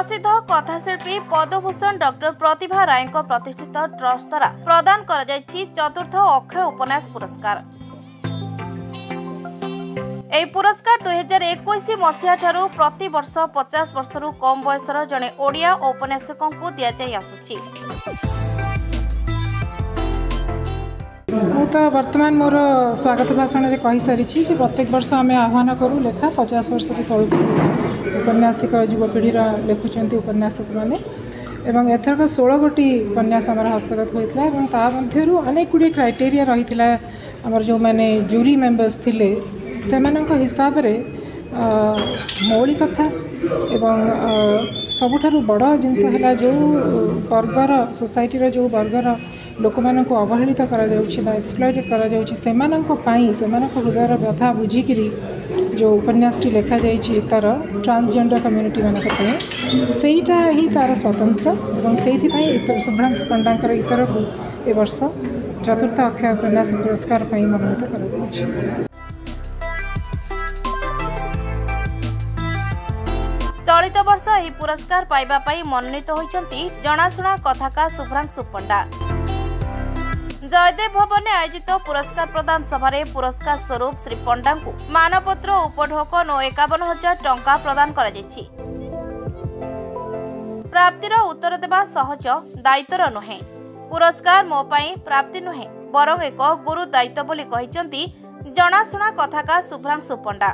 प्रसिद्ध कथाशिल्पी पद्मभूषण डॉक्टर प्रतिभा राय प्रतिष्ठित ट्रस्ट द्वारा प्रदान कर चतुर्थ अक्षय उपन्यास पुरस्कार। यह पुरस्कार 2021 मसीहा ठारू प्रति वर्ष 50 वर्षरू कम बयसर जड़े ओडिया औपन्यासिकों को दि जाई। तो वर्तमान मोर स्वागत भाषण में कही सारी प्रत्येक वर्ष आम आह्वान करूँ लेखा 50 वर्ष तौक उपन्यासिक युवपीढ़ीर लेखुंट उपन्यासक मैंने एवं एथरक 16 गोटी उपन्यास आम हस्तगत होता मध्यरू अनेक गुड़ी क्राइटेरिया रही आमर जो मैंने जूरी मेंबर्स थिले से हिसाब से मौलिकता एवं सबुठारु बड़ जिनस है जो वर्गर सोसाइटीर जो वर्गर लोक मानक अवहेलित एक्सप्लॉइटेड हृदयर व्यथा बुझिकी जो उपन्यासटी लिखा जाइए तार ट्रांसजेंडर कम्युनिटी मानक सेटा ही तार स्वतंत्र और से शुभ्रांशु पंडांकर इतर को ए वर्ष चतुर्थ अक्षय उपन्यास पुरस्कार मनोनीत कर। चलित वर्ष यह पुरस्कार पाइबा मनोनीत होइछंती जनाशुना कथाकार शुभ्रांशु पंडा। जयदेव भवन में आयोजित पुरस्कार प्रदान सभारे पुरस्कार स्वरूप श्री पंडा को मानपत्र उपढोकन और 51,000 टंका प्रदान करा जायछि। प्राप्तिर उत्तर देवा सहज दायित्वर नुहे। पुरस्कार मो पई प्राप्ति नुहे बरं एक गुरु दायित्व बोली कहिसंती जनाशुना कथाकार शुभ्रांशु पंडा।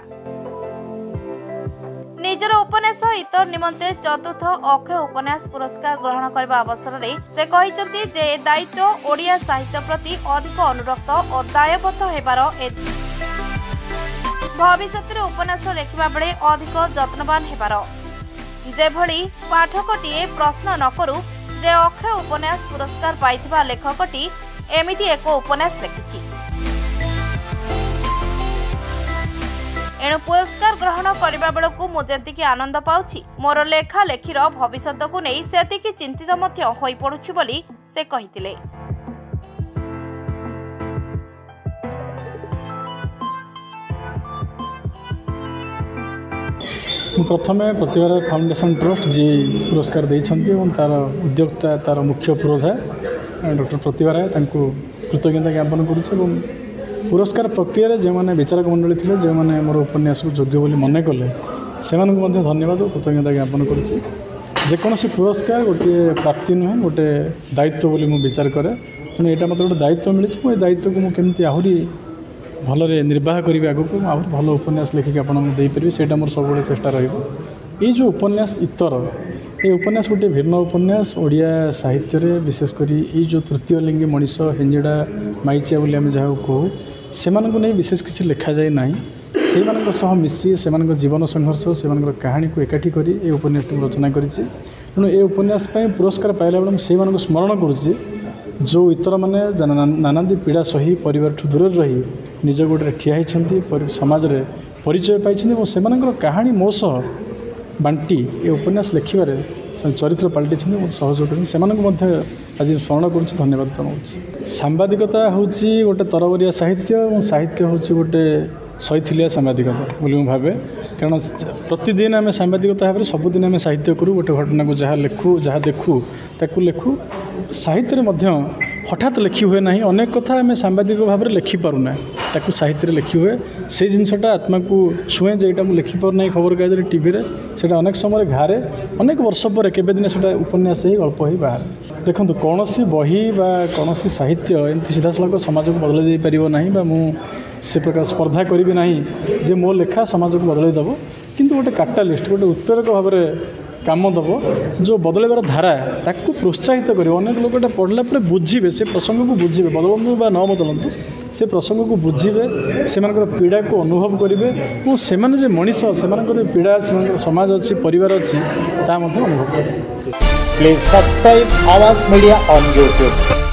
निजर उपन्यास इतर निमंते चतुर्थ अक्षय उपन्यास पुरस्कार ग्रहण करने अवसर में से कहते जे दायित्व ओडिया साहित्य प्रति अधिक अनुरक्त और दायबद्ध होबार भविष्य उपन्यास लिखा बेले अधिक जत्नवान होबार जेभली पाठकटीए प्रश्न न करू जे अक्षय उपन्यास पुरस्कार पाइथिबा लेखकटी एमिति एक उपन्यास लिखिछि। एणु पुरस्कार ग्रहण करने बेलू मुझे आनंद पाउछि मोर लेखा लेखिर भविष्य को नहीं सेतिकी चिंतित होई पड़ुछि बोली से कहिथिले। प्रथम प्रतिभा राय फाउंडेशन ट्रस्ट जी पुरस्कार देइछन्ती और तार उद्योक्ता तार मुख्य पुरोधा डॉक्टर प्रतिभा राय तांको कृतज्ञता ज्ञापन करुछि। पुरस्कार प्रक्रिया जो मैंने विचारक मंडली थे जो मैंने मोर उपन्यास को योग्य बोली मन कले से धन्यवाद और कृतज्ञता ज्ञापन करेकोसी पुरस्कार गोटे प्राप्ति नुहे गोटे दायित्व बोली मुझे विचार करे तेणु यहाँ मतलब गोटे दायित्व मिली मुझे दायित्व को मुझे आहरी भलरे निर्वाह करी आगक आहरी भल उपन्यास लिखिक आपड़ी से मोर सब चेष्टा रही। जो उपन्यास इतर ये उपन्यास गोटे भिन्न उपन्यास ओडिया साहित्य रे विशेषकर ये जो तृतीय लिंगी मनीष हेंजेड़ा माइचिया बोली आम जहाँ कहूँ से नहीं विशेष किसी लिखा जाए ना से मिसी से जीवन संघर्ष से कहानी को एकाठी कर उपन्यास को रचना करी। तेणु ये उपन्यास पुरस्कार पाइला बेले से स्मरण करुच्ची जो इतर मैंने नानादी पीड़ा सही परिवार ठू दूर रही निज गोटे ठिया होती समाज रे परिचय पाई और से कहानी मो सह बांटी ये उपन्यास लिखार चरित्र पलटि सहयोग कर आज स्मरण कर धन्यवाद जनाऊँ। सांबादिकता हूँ गोटे तरबरिया साहित्य और साहित्य हूँ गोटे शैथिलिया सांबादिकता बोली भावे कारण प्रतिदिन आम सांबादिकता भाव में सबुदिन आम साहित्य करूँ गोटे घटना को जहाँ लिखू जहाँ देखू ताकू लिखू साहित्य हठात लिखी हुए ना अनेक कथा आम सांबादिक भाव में लिखिपारूना ताकू साहित्य लिखी हुए से जिनसा आत्मा को छुए जेटा मुझे लिखिपारूना खबर कागज टीवी से अनेक समय घारे अनेक वर्ष पर केबे दिन से उपन्यास ही गल्प ही बाहर देखो कौन सी बही बा कौन सी साहित्य एमती सीधा सड़क समाज को बदल पार मु से प्रकार स्पर्धा करी ना जे मो लेखा समाज को बदल देव किंतु गोटे काटालिस्ट गोटे उत्प्रेरक भाव में काम दब जो बदलैबार धारा ताकू प्रोत्साहित कर अनेक लोग पढ़ला बुझे से प्रसंग को बुझे बदलतु बा न बदलतु से प्रसंग को बुझे से पीड़ा को अनुभव करेंगे और से मनीष से पीड़ा से समाज अच्छी परिवार अच्छी अनुभव करें। प्लीज सब्सक्राइब आवाज मीडिया ऑन यूट्यूब।